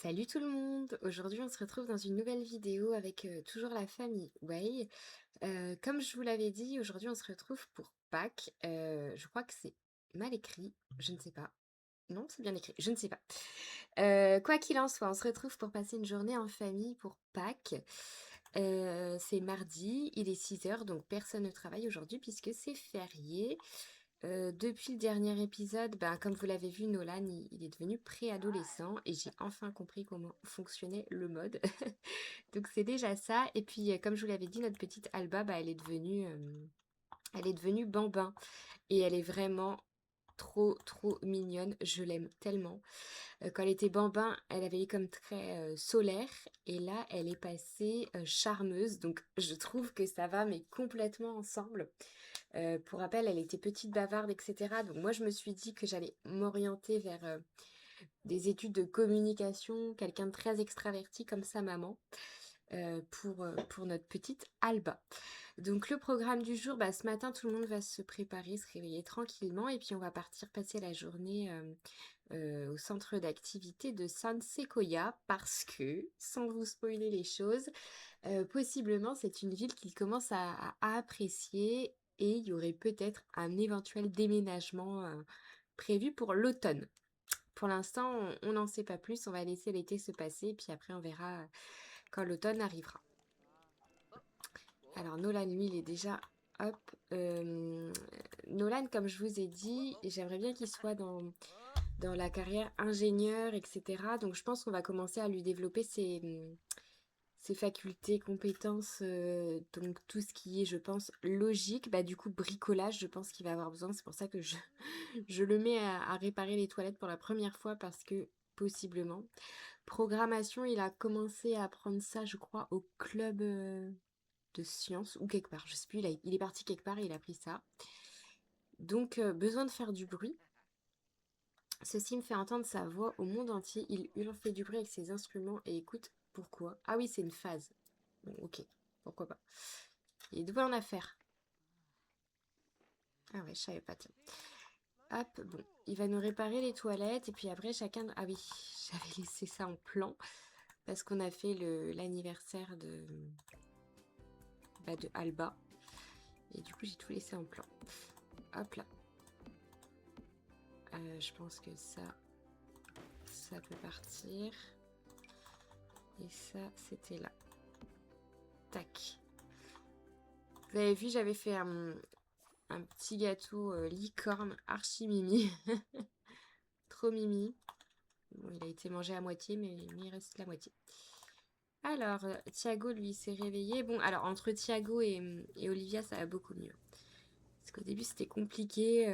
Salut tout le monde! Aujourd'hui on se retrouve dans une nouvelle vidéo avec toujours la famille Wei. Comme je vous l'avais dit, aujourd'hui on se retrouve pour Pâques. Je crois que c'est mal écrit, je ne sais pas. Non, c'est bien écrit, je ne sais pas. Quoi qu'il en soit, on se retrouve pour passer une journée en famille pour Pâques. C'est mardi, il est 6 heures, donc personne ne travaille aujourd'hui puisque c'est férié. Depuis le dernier épisode, ben, comme vous l'avez vu, Nolan, il est devenu préadolescent et j'ai enfin compris comment fonctionnait le mode. Donc c'est déjà ça. Et puis, comme je vous l'avais dit, notre petite Alba, bah, elle est devenue bambin. Et elle est vraiment trop, trop mignonne. Je l'aime tellement. Quand elle était bambin, elle avait les comme très solaire. Et là, elle est passée charmeuse. Donc je trouve que ça va, mais complètement ensemble. Pour rappel, elle était petite bavarde, etc. Donc moi, je me suis dit que j'allais m'orienter vers des études de communication, quelqu'un de très extraverti comme sa maman, pour notre petite Alba. Donc le programme du jour, bah, ce matin, tout le monde va se préparer, se réveiller tranquillement, et puis on va partir passer la journée au centre d'activité de San Sequoia, parce que, sans vous spoiler les choses, possiblement c'est une ville qu'il commence à apprécier, et il y aurait peut-être un éventuel déménagement prévu pour l'automne. Pour l'instant, on n'en sait pas plus, on va laisser l'été se passer, puis après on verra quand l'automne arrivera. Alors Nolan, lui, il est déjà... Hop. Nolan, comme je vous ai dit, j'aimerais bien qu'il soit dans la carrière ingénieur, etc. Donc je pense qu'on va commencer à lui développer ses facultés, compétences, donc tout ce qui est, je pense, logique. Bah du coup, bricolage, je pense qu'il va avoir besoin. C'est pour ça que je le mets à réparer les toilettes pour la première fois parce que, possiblement. Programmation, il a commencé à apprendre ça, je crois, au club de sciences ou quelque part. Je sais plus, il est parti quelque part et il a pris ça. Donc, besoin de faire du bruit. Ceci me fait entendre sa voix au monde entier. Il hurle, fait du bruit avec ses instruments et écoute pourquoi. Ah oui, c'est une phase. Bon, ok, pourquoi pas. Il est doué en affaires. Ah ouais, je savais pas, tiens. Hop, bon, il va nous réparer les toilettes et puis après chacun... Ah oui, j'avais laissé ça en plan parce qu'on a fait l'anniversaire de Alba et du coup j'ai tout laissé en plan. Hop là. Je pense que ça peut partir. Et ça, c'était là. Tac. Vous avez vu, j'avais fait un petit gâteau licorne archi mimi. Trop mimi. Bon, il a été mangé à moitié, mais il reste la moitié. Alors, Thiago, lui, s'est réveillé. Bon, alors, entre Thiago et Olivia, ça va beaucoup mieux. Parce qu'au début, c'était compliqué.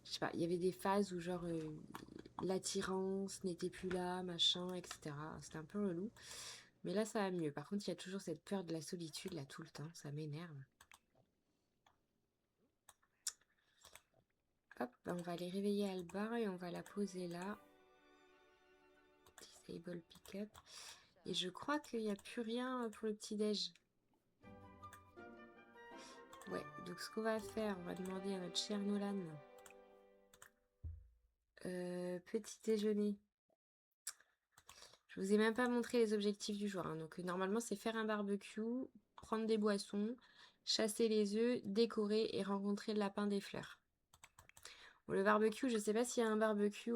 Je sais pas, il y avait des phases où, genre, l'attirance n'était plus là, machin, etc. C'était un peu relou. Mais là, ça va mieux. Par contre, il y a toujours cette peur de la solitude, là, tout le temps. Ça m'énerve. Hop, bah, on va aller réveiller Alba et on va la poser là. Disable pick-up. Et je crois qu'il n'y a plus rien pour le petit-déj. Ouais, donc ce qu'on va faire, on va demander à notre cher Nolan. Petit déjeuner. Je vous ai même pas montré les objectifs du jour, hein. Donc normalement c'est faire un barbecue, prendre des boissons, chasser les œufs, décorer et rencontrer le lapin des fleurs. Bon, le barbecue, je sais pas s'il y a un barbecue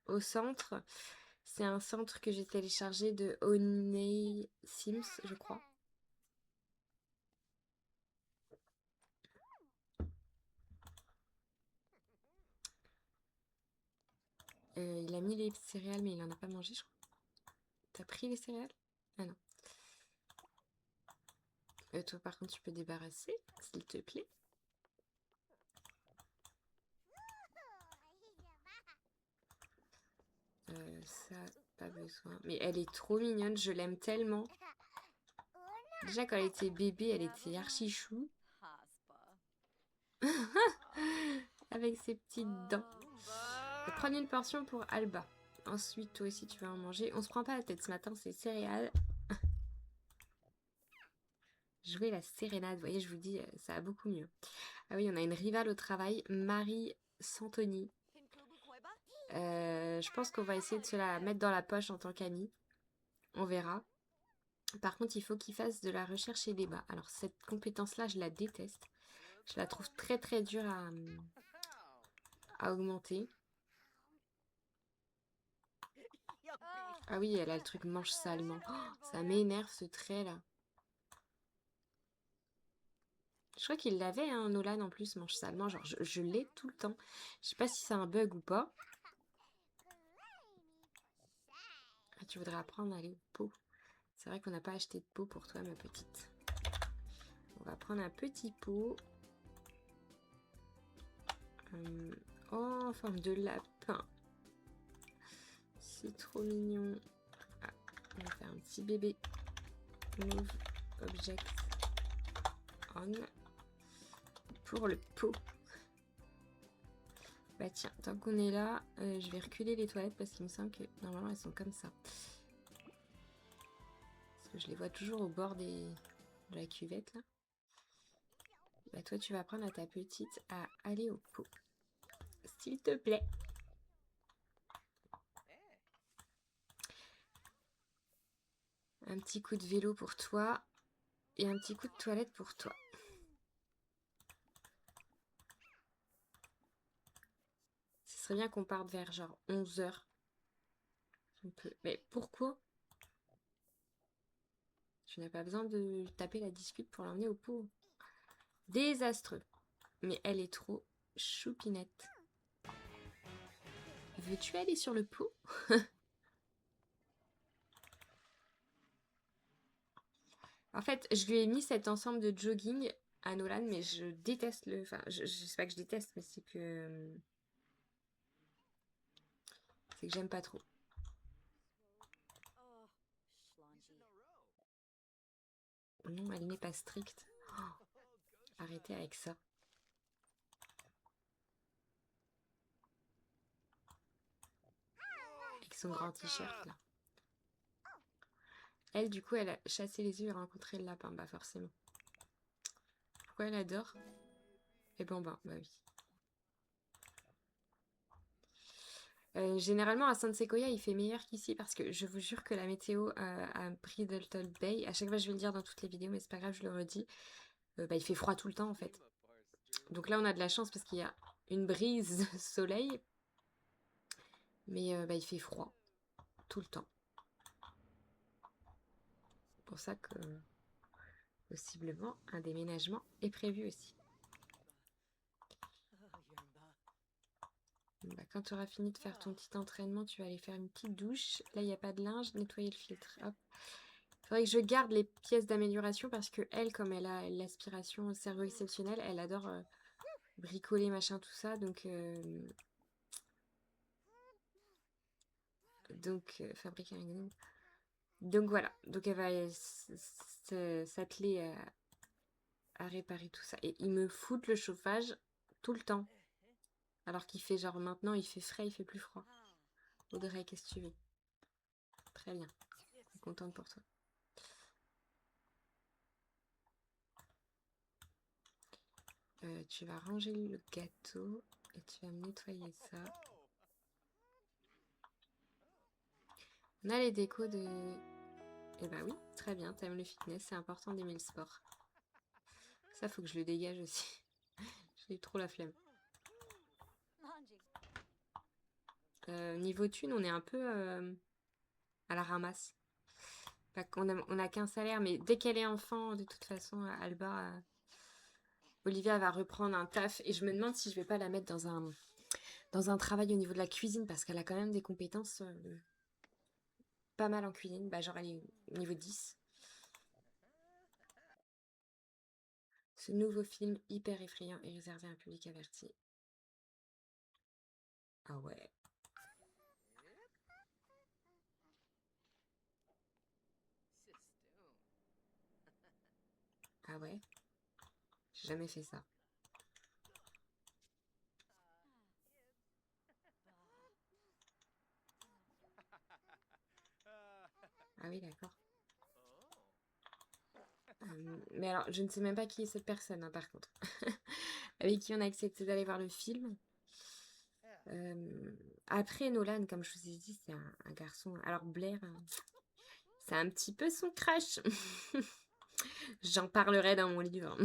au centre. C'est un centre que j'ai téléchargé de Honey Sims, je crois. Il a mis les céréales, mais il en a pas mangé, je crois. T'as pris les céréales? Ah non. Toi, par contre, tu peux débarrasser, s'il te plaît. Ça, pas besoin. Mais elle est trop mignonne, je l'aime tellement. Déjà, quand elle était bébé, elle était archi chou. Avec ses petites dents. Prenez une portion pour Alba. Ensuite, toi aussi, tu vas en manger. On se prend pas la tête ce matin, c'est céréales. Jouer la sérénade, vous voyez, je vous dis, ça va beaucoup mieux. Ah oui, on a une rivale au travail, Marie Santoni. Je pense qu'on va essayer de se la mettre dans la poche en tant qu'ami. On verra. Par contre, il faut qu'il fasse de la recherche et débat. Alors, cette compétence-là, je la déteste. Je la trouve très très dure à augmenter. Ah oui, elle a le truc mange salement. Oh, ça m'énerve ce trait-là. Je crois qu'il l'avait, hein, Nolan en plus, mange salement. Genre, je l'ai tout le temps. Je sais pas si c'est un bug ou pas. Ah, tu voudrais apprendre à aller au pot. C'est vrai qu'on n'a pas acheté de pot pour toi, ma petite. On va prendre un petit pot. Oh, en forme de lapin. C'est trop mignon. Ah, on va faire un petit bébé. Move object on. Pour le pot. Bah tiens, tant qu'on est là, je vais reculer les toilettes parce qu'il me semble que normalement elles sont comme ça. Parce que je les vois toujours au bord de la cuvette là. Bah toi tu vas apprendre à ta petite à aller au pot. S'il te plaît. Un petit coup de vélo pour toi. Et un petit coup de toilette pour toi. Ce serait bien qu'on parte vers genre 11h. Mais pourquoi? Tu n'as pas besoin de taper la discute pour l'emmener au pot. Désastreux. Mais elle est trop choupinette. Veux-tu aller sur le pot? En fait, je lui ai mis cet ensemble de jogging à Nolan, mais je déteste le... Enfin, je sais pas que je déteste, mais c'est que... C'est que j'aime pas trop. Non, elle n'est pas stricte. Oh, arrêtez avec ça. Avec son grand t-shirt, là. Elle, du coup, elle a chassé les yeux et rencontré le lapin. Bah, forcément. Pourquoi elle adore? Et bon, bah oui. Généralement, à San Sequoia, il fait meilleur qu'ici parce que je vous jure que la météo à Bridleton Bay, à chaque fois je vais le dire dans toutes les vidéos, mais c'est pas grave, je le redis, bah, il fait froid tout le temps en fait. Donc là, on a de la chance parce qu'il y a une brise soleil, mais bah, il fait froid tout le temps. C'est pour ça que possiblement un déménagement est prévu aussi. Bah, quand tu auras fini de faire ton petit entraînement, tu vas aller faire une petite douche. Là, il n'y a pas de linge, nettoyer le filtre. Hop. Il faudrait que je garde les pièces d'amélioration parce que elle, comme elle a l'aspiration au cerveau exceptionnel, elle adore bricoler, machin, tout ça. Donc fabriquer un gnome. Donc voilà. Donc elle va s'atteler à réparer tout ça. Et il me fout le chauffage tout le temps. Alors qu'il fait genre maintenant, il fait frais, il fait plus froid. Audrey, qu'est-ce que tu veux? Très bien. Je suis contente pour toi. Tu vas ranger le gâteau et tu vas me nettoyer ça. On a les décos de... Eh bah oui, très bien, t'aimes le fitness, c'est important d'aimer le sport. Ça, faut que je le dégage aussi. J'ai trop la flemme. Niveau thune, on est un peu à la ramasse. On a qu'un salaire, mais dès qu'elle est enfant, de toute façon, Alba, Olivia va reprendre un taf. Et je me demande si je vais pas la mettre dans un travail au niveau de la cuisine, parce qu'elle a quand même des compétences pas mal en cuisine. Bah, genre, elle est niveau 10. Ce nouveau film hyper effrayant est réservé à un public averti. Ah ouais. Ah ouais. J'ai jamais fait ça. Ah oui, d'accord. Mais alors, je ne sais même pas qui est cette personne, hein, par contre. Avec qui on a accepté d'aller voir le film. Après, Nolan, comme je vous ai dit, c'est un garçon. Alors, Blair, c'est un petit peu son crush. J'en parlerai dans mon livre.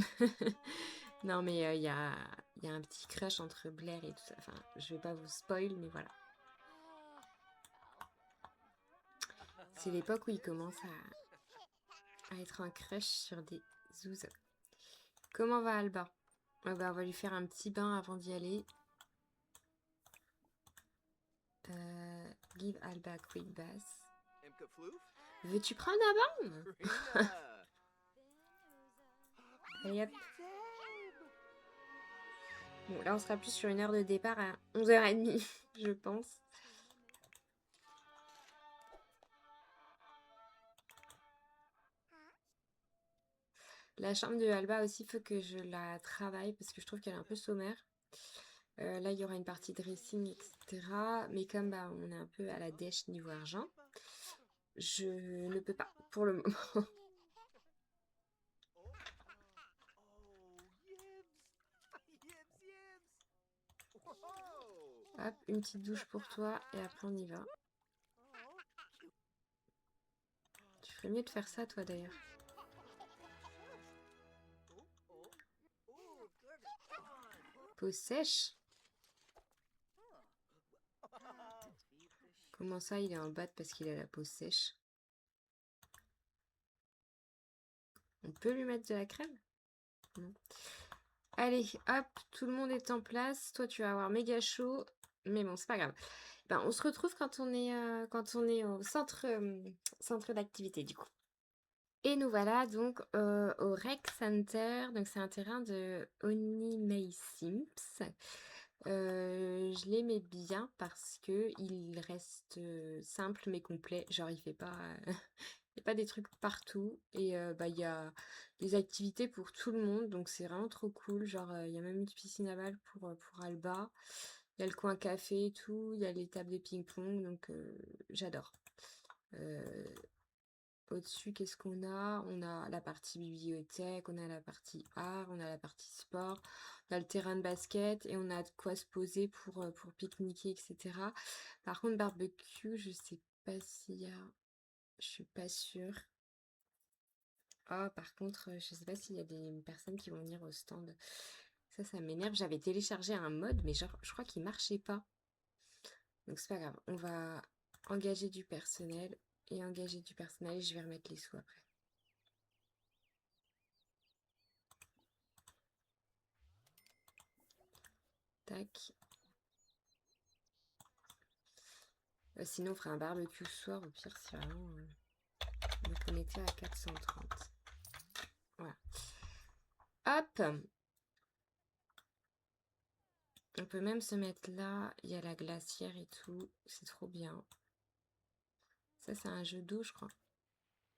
Non, mais il y a un petit crush entre Blair et tout ça. Enfin, je vais pas vous spoil, mais voilà. C'est l'époque où il commence à être un crush sur des zouzes. Comment va Alba? On va lui faire un petit bain avant d'y aller. Give Alba a quick bath. Veux-tu prendre un bain? Allez hop. Bon, là on sera plus sur une heure de départ à 11h30, je pense. La chambre de Alba aussi, il faut que je la travaille parce que je trouve qu'elle est un peu sommaire. Là, il y aura une partie dressing, etc. Mais comme bah, on est un peu à la dèche niveau argent, je ne peux pas pour le moment. Hop, une petite douche pour toi et après on y va. Tu ferais mieux de faire ça toi d'ailleurs. Peau sèche? Comment ça il est en bas parce qu'il a la peau sèche? On peut lui mettre de la crème? Non. Allez, hop, tout le monde est en place. Toi, tu vas avoir méga chaud. Mais bon, c'est pas grave. Ben, on se retrouve quand on est au centre d'activité, du coup. Et nous voilà donc au Rec Center. Donc, c'est un terrain de Onimei Sims. Je l'aimais bien parce que il reste simple mais complet. Genre, il fait pas... Il n'y a pas des trucs partout et bah, il y a des activités pour tout le monde, donc c'est vraiment trop cool. Genre, il y a même une piscine à balles pour Alba. Il y a le coin café et tout, il y a les tables de ping-pong, donc j'adore. Euh, Au-dessus, qu'est-ce qu'on a? On a la partie bibliothèque, on a la partie art, on a la partie sport, on a le terrain de basket et on a de quoi se poser pour pique-niquer, etc. Par contre, barbecue, je sais pas s'il y a... Je suis pas sûre. Ah, par contre, je sais pas s'il y a des personnes qui vont venir au stand. Ça m'énerve. J'avais téléchargé un mode, mais genre, je crois qu'il marchait pas. Donc c'est pas grave. On va engager du personnel et engager du personnel et je vais remettre les sous après. Tac. Sinon, on fera un barbecue ce soir. Au pire, si vraiment on était à 430. Voilà. Hop. On peut même se mettre là. Il y a la glacière et tout. C'est trop bien. Ça, c'est un jeu d'eau, je crois.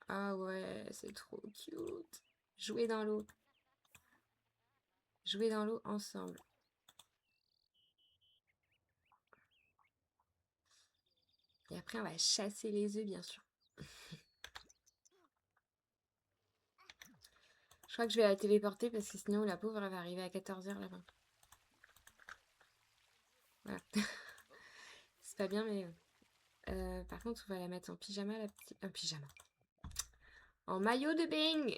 Ah ouais, c'est trop cute. Jouer dans l'eau. Jouer dans l'eau ensemble. Et après, on va chasser les œufs, bien sûr. Je crois que je vais la téléporter parce que sinon, la pauvre, elle va arriver à 14h là-bas. Voilà. C'est pas bien, mais... par contre, on va la mettre en pyjama, la petite... En pyjama. En maillot de bain.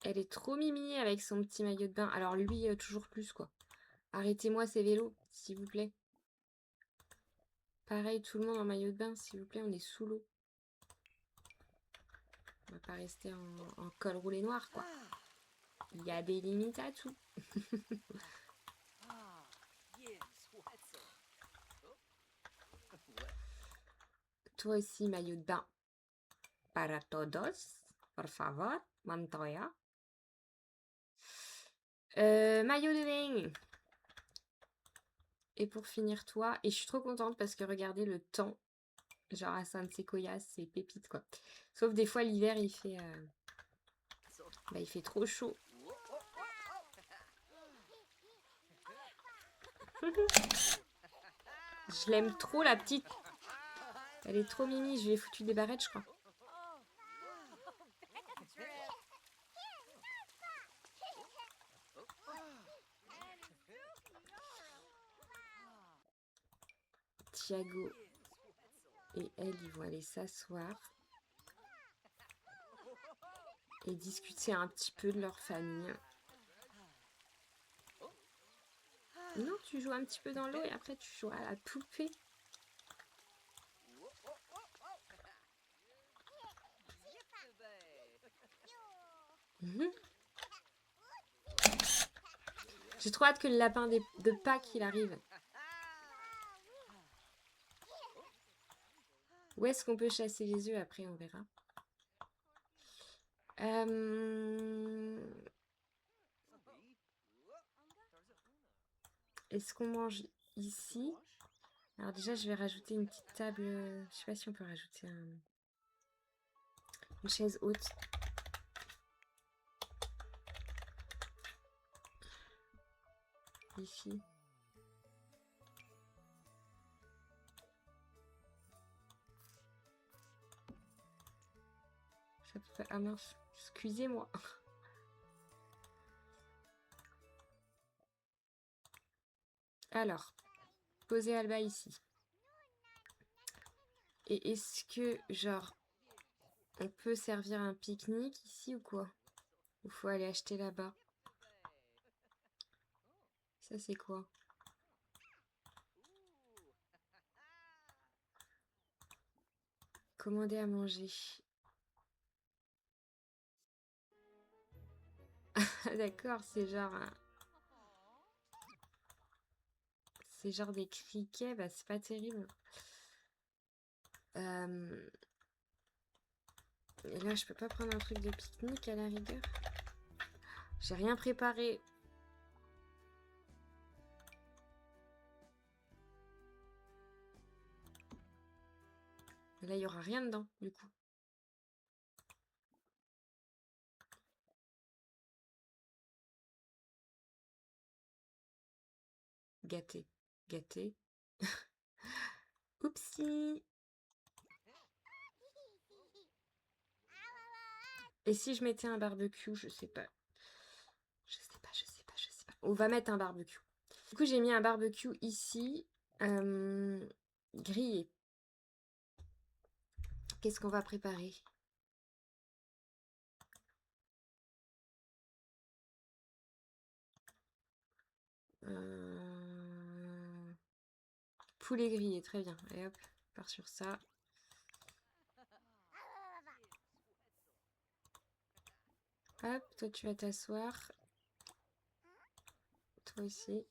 Elle est trop mimi avec son petit maillot de bain. Alors lui, toujours plus, quoi. Arrêtez-moi ces vélos, s'il vous plaît. Pareil, tout le monde en maillot de bain, s'il vous plaît, on est sous l'eau. On va pas rester en col roulé noir, quoi. Il y a des limites à tout. Toi aussi, maillot de bain. Para todos, por favor, Montoya. Maillot de bain. Et pour finir, toi, et je suis trop contente parce que regardez le temps. Genre à San Sequoia, c'est pépite, quoi. Sauf des fois, l'hiver, il fait trop chaud. Je l'aime trop, la petite. Elle est trop mimi, je lui ai foutu des barrettes, je crois. Thiago et elle, ils vont aller s'asseoir et discuter un petit peu de leur famille. Non, tu joues un petit peu dans l'eau et après tu joues à la poupée. J'ai trop hâte que le lapin de Pâques il arrive. Où est-ce qu'on peut chasser les œufs après, on verra. Est-ce qu'on mange ici? Alors déjà, je vais rajouter une petite table. Je sais pas si on peut rajouter une chaise haute. Ici. Ça peut... Ah mince, excusez-moi. Alors, poser Alba ici. Et est-ce que, genre, on peut servir un pique-nique ici ou quoi? Ou faut aller acheter là-bas? Ça, c'est quoi? Commander à manger. D'accord, c'est genre... C'est genre des criquets, bah c'est pas terrible. Et là, je peux pas prendre un truc de pique-nique à la rigueur. J'ai rien préparé. Mais là, il y aura rien dedans, du coup. Gâté. Gâté. Oupsie. Et si je mettais un barbecue, je sais pas. Je sais pas, je sais pas, je sais pas. On va mettre un barbecue. Du coup, j'ai mis un barbecue ici. Grillé. Qu'est-ce qu'on va préparer? Poulet grillé, très bien. Et hop, on part sur ça. Hop, toi tu vas t'asseoir. Toi aussi.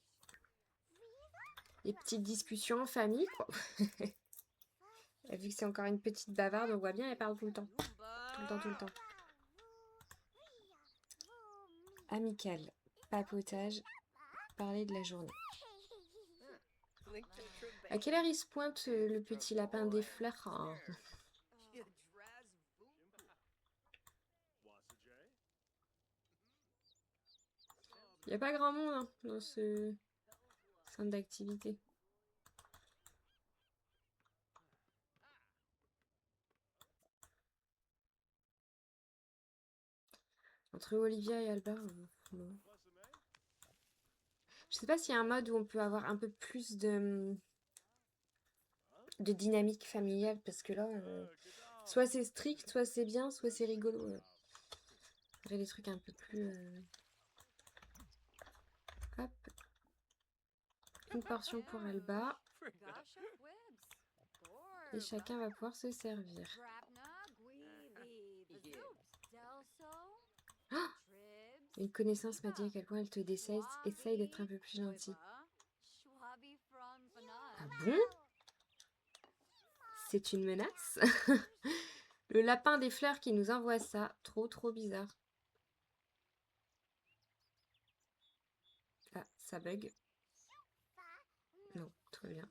Les petites discussions en famille, quoi. Vu que c'est encore une petite bavarde, on voit bien, elle parle tout le temps. Tout le temps, tout le temps. Amical. Papotage. Parler de la journée. À quelle heure il se pointe le petit lapin des fleurs? Oh. Il n'y a pas grand monde hein, dans ce centre d'activité. Entre Olivia et Alba, non. Je sais pas s'il y a un mode où on peut avoir un peu plus de dynamique familiale, parce que là, soit c'est strict, soit c'est bien, soit c'est rigolo. J'ai des trucs un peu plus... Hop. Une portion pour Alba. Et chacun va pouvoir se servir. Oh, une connaissance m'a dit à quel point elle te décède. Essaye d'être un peu plus gentil. Ah bon? C'est une menace? Le lapin des fleurs qui nous envoie ça. Trop, trop bizarre. Ah, ça bug. Non, tout va bien.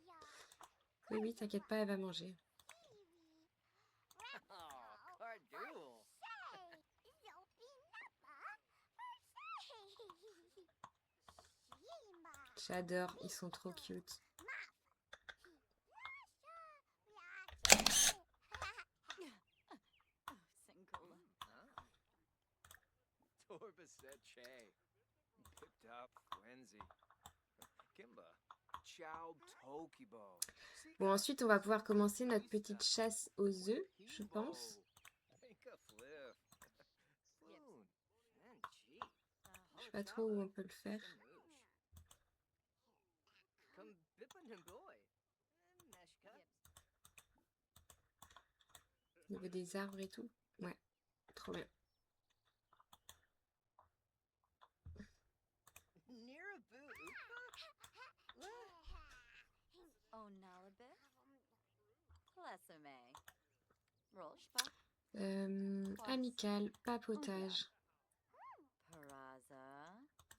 Oui, oui, t'inquiète pas, elle va manger. J'adore, ils sont trop cute. Bon, ensuite, on va pouvoir commencer notre petite chasse aux œufs, je pense. Je sais pas trop où on peut le faire. Au niveau des arbres et tout. Ouais, trop bien. Amical, papotage.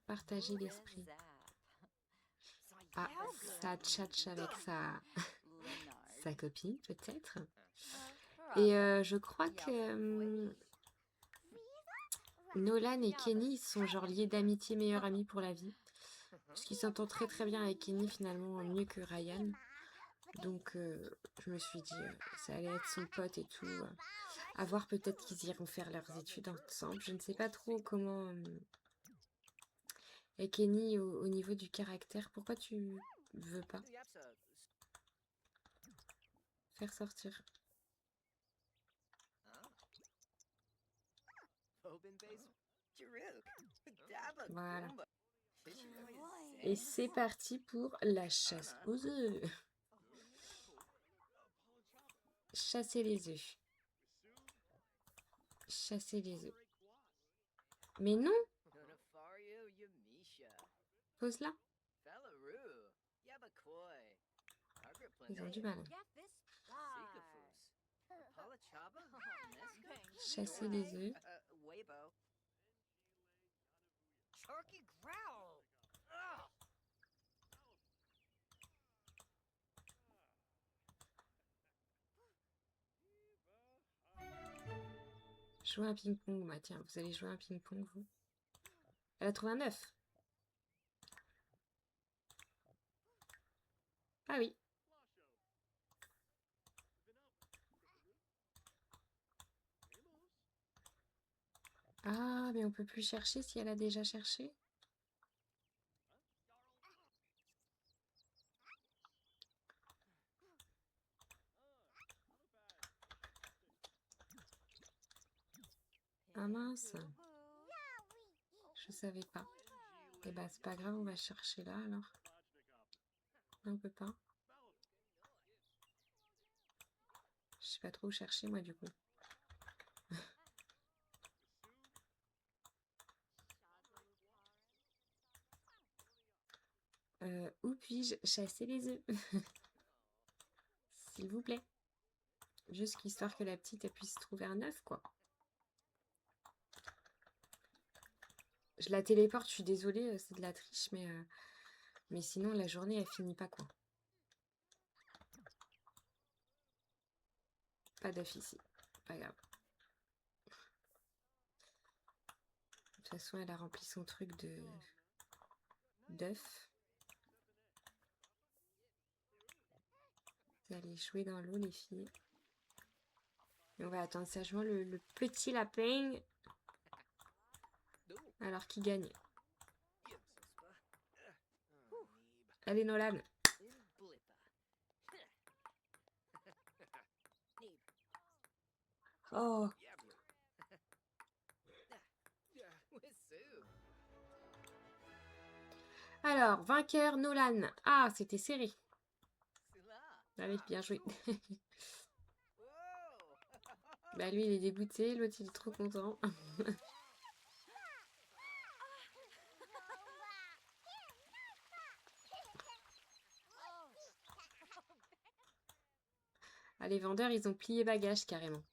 Partager l'esprit. Ah, ça tchatche avec sa copine, peut-être. Et je crois que Nolan et Kenny sont genre liés d'amitié, meilleurs amis pour la vie. Parce qu'ils s'entendent très très bien avec Kenny, finalement, mieux que Ryan. Donc, je me suis dit, ça allait être son pote et tout. À voir, peut-être qu'ils iront faire leurs études ensemble. Je ne sais pas trop comment... Et Kenny, au niveau du caractère, pourquoi tu veux pas faire sortir? Voilà. Et c'est parti pour la chasse aux œufs. Chasser les œufs. Chasser les œufs. Mais non! Pose-la. Ils ont du mal. Chasser les œufs. Jouer un ping-pong. Bah tiens, vous allez jouer un ping-pong, vous. Elle a trouvé un œuf. Ah oui. Ah, mais on peut plus chercher si elle a déjà cherché. Ah mince. Je savais pas. Eh ben, c'est pas grave, on va chercher là, alors. Non, on peut pas. Je sais pas trop où chercher, moi, du coup. Où puis-je chasser les œufs? S'il vous plaît. Juste histoire que la petite elle puisse trouver un œuf, quoi. Je la téléporte, je suis désolée, c'est de la triche, mais sinon la journée elle finit pas, quoi. Pas d'œuf ici, pas grave. De toute façon, elle a rempli son truc d'œuf. Vous allez jouer dans l'eau, les filles. Et on va attendre sagement le petit lapin. Alors, qui gagne? Allez, Nolan. Oh. Alors, vainqueur, Nolan. Ah, c'était serré. Allez, bien joué. Bah lui, il est dégoûté. L'autre, il est trop content. Ah, les vendeurs, ils ont plié bagage carrément.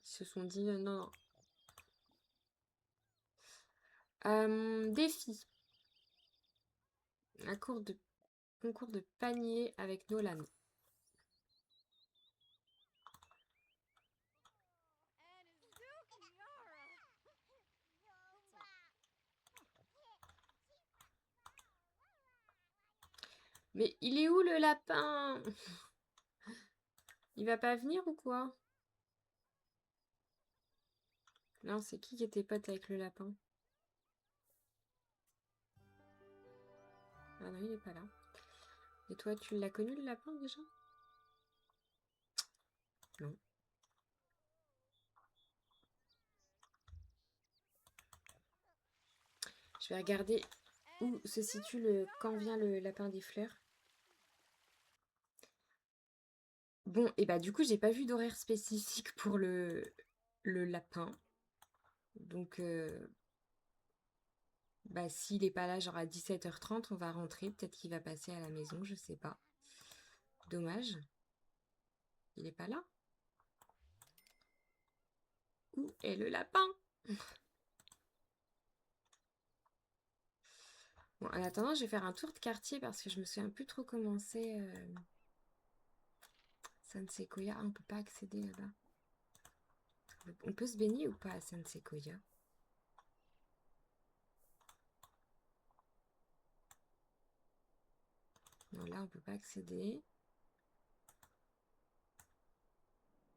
Ils se sont dit non, non. Défi. Un concours de panier avec Nolan. Mais il est où le lapin? Il va pas venir ou quoi? Non, c'est qui était pote avec le lapin? Ah non, il est pas là. Et toi, tu l'as connu le lapin déjà? Non. Je vais regarder où se situe quand vient le lapin des fleurs. Bon, et bah du coup, j'ai pas vu d'horaire spécifique pour le lapin. Donc, bah s'il est pas là, genre à 17h30, on va rentrer. Peut-être qu'il va passer à la maison, je sais pas. Dommage. Il est pas là. Où est le lapin? Bon, en attendant, je vais faire un tour de quartier parce que je me souviens plus trop comment c'est. Sansequoia, on peut pas accéder là-bas. On peut se baigner ou pas à Sansequoia? Non, là, on peut pas accéder.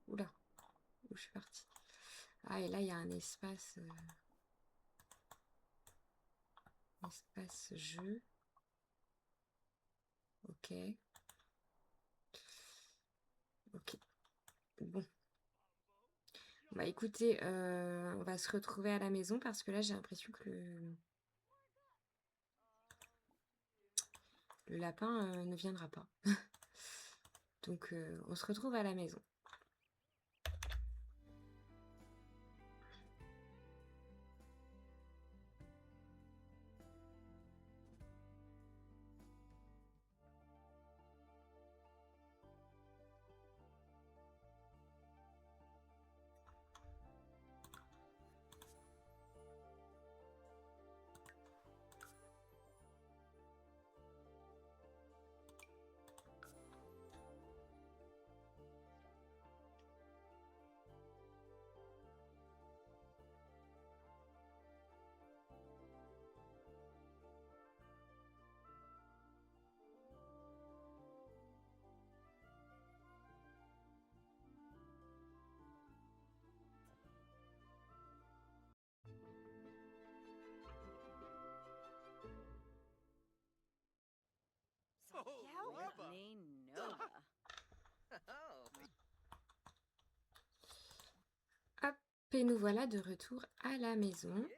Oula, où je suis partie? Ah, et là, il y a un espace... espace jeu. Ok. Ok. Bon. Bah écoutez, on va se retrouver à la maison parce que là, j'ai l'impression que le lapin ne viendra pas. Donc, on se retrouve à la maison. Hop, et nous voilà de retour à la maison.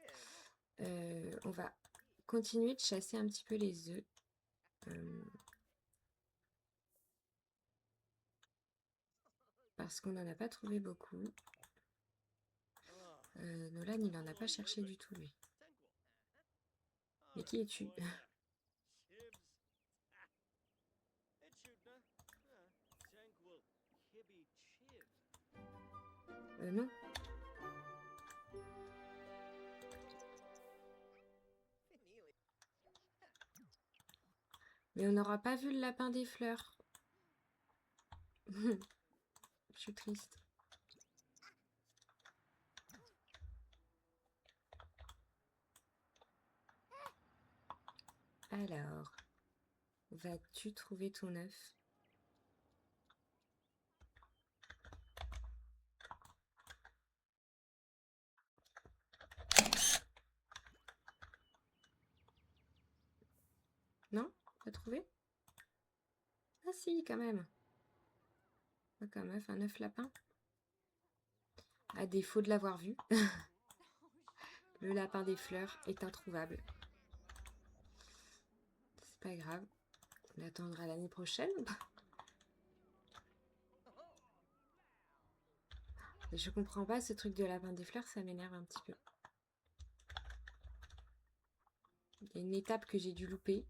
On va continuer de chasser un petit peu les œufs. Parce qu'on n'en a pas trouvé beaucoup. Nolan, il n'en a pas cherché du tout, lui. Mais qui es-tu? Non. Mais on n'aura pas vu le lapin des fleurs. Je suis triste. Alors, vas-tu trouver ton œuf? Non? Pas trouvé? Ah si, quand même. Comme œuf, un œuf lapin. À défaut de l'avoir vu, le lapin des fleurs est introuvable. C'est pas grave. On attendra l'année prochaine. Je comprends pas ce truc de lapin des fleurs, ça m'énerve un petit peu. Il y a une étape que j'ai dû louper.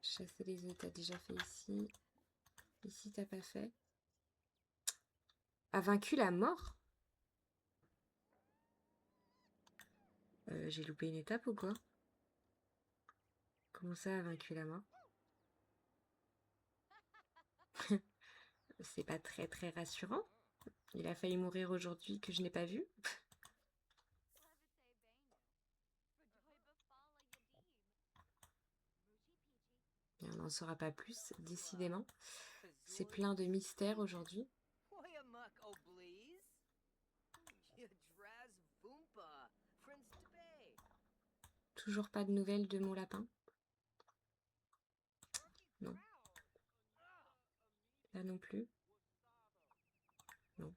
Chasser les œufs, t'as déjà fait ici. Ici, t'as pas fait. A vaincu la mort? J'ai loupé une étape ou quoi? Comment ça, a vaincu la mort? C'est pas très très rassurant. Il a failli mourir aujourd'hui que je n'ai pas vu. Et on n'en saura pas plus, décidément. C'est plein de mystères aujourd'hui. Toujours pas de nouvelles de mon lapin. Non. Là non plus. Non.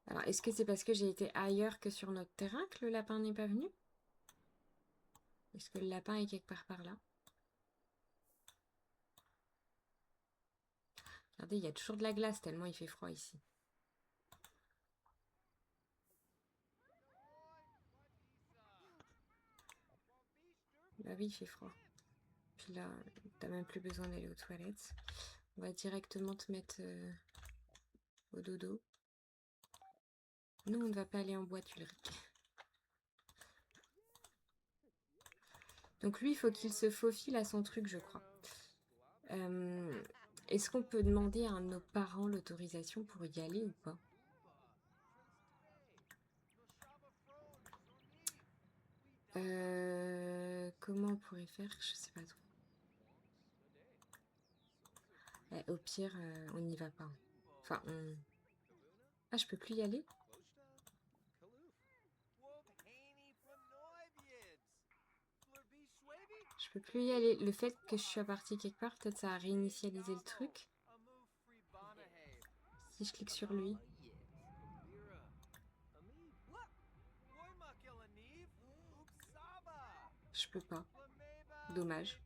Alors, est-ce que c'est parce que j'ai été ailleurs que sur notre terrain que le lapin n'est pas venu? Est-ce que le lapin est quelque part par là? Regardez, il y a toujours de la glace tellement il fait froid ici. Bah oui, il fait froid. Puis là, t'as même plus besoin d'aller aux toilettes. On va directement te mettre au dodo. Nous, on ne va pas aller en boîte, Ulrich. Donc lui, il faut qu'il se faufile à son truc, je crois. Est-ce qu'on peut demander à nos parents l'autorisation pour y aller ou pas? Comment on pourrait faire? Je sais pas trop. Au pire, on n'y va pas. Enfin, on... Ah, je peux plus y aller? Je peux plus y aller. Le fait que je sois partie quelque part, peut-être ça a réinitialisé le truc. Si je clique sur lui. Je peux pas. Dommage.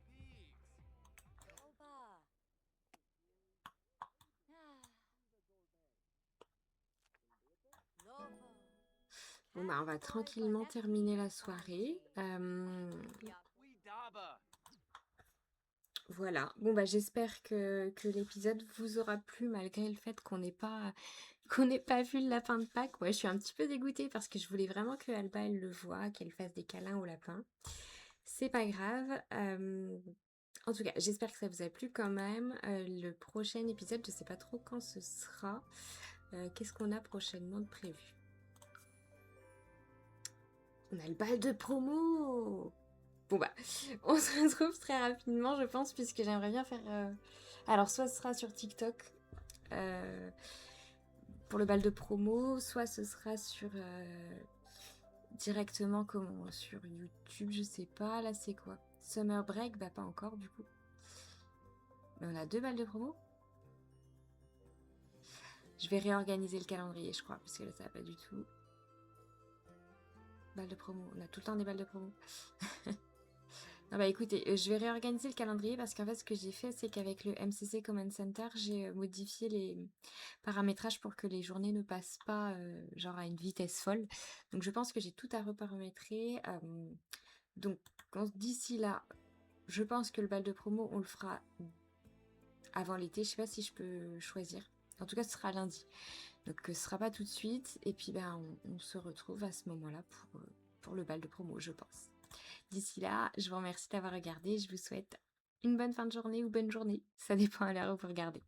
Bon bah on va tranquillement terminer la soirée. Voilà. Bon bah j'espère que l'épisode vous aura plu malgré le fait qu'on n'ait pas vu le lapin de Pâques. Ouais, je suis un petit peu dégoûtée parce que je voulais vraiment que Alba elle le voie, qu'elle fasse des câlins au lapin. C'est pas grave. En tout cas, j'espère que ça vous a plu quand même. Le prochain épisode, je sais pas trop quand ce sera. Qu'est-ce qu'on a prochainement de prévu? On a le bal de promo! Bon bah, on se retrouve très rapidement, je pense, puisque j'aimerais bien faire... Alors, soit ce sera sur TikTok pour le bal de promo, soit ce sera sur... directement sur YouTube, je sais pas. Là, c'est quoi? Summer Break? Bah, pas encore, du coup. Mais on a 2 balles de promo. Je vais réorganiser le calendrier, je crois, parce que là, ça va pas du tout. Balles de promo. On a tout le temps des balles de promo. Non bah écoutez, je vais réorganiser le calendrier parce qu'en fait ce que j'ai fait c'est qu'avec le MCC Command Center j'ai modifié les paramétrages pour que les journées ne passent pas genre à une vitesse folle. Donc je pense que j'ai tout à reparamétrer. Donc d'ici là, je pense que le bal de promo on le fera avant l'été. Je sais pas si je peux choisir. En tout cas ce sera lundi. Donc ce sera pas tout de suite. Et puis ben on se retrouve à ce moment-là pour le bal de promo je pense. D'ici là, je vous remercie d'avoir regardé. Je vous souhaite une bonne fin de journée ou bonne journée. Ça dépend à l'heure où vous regardez.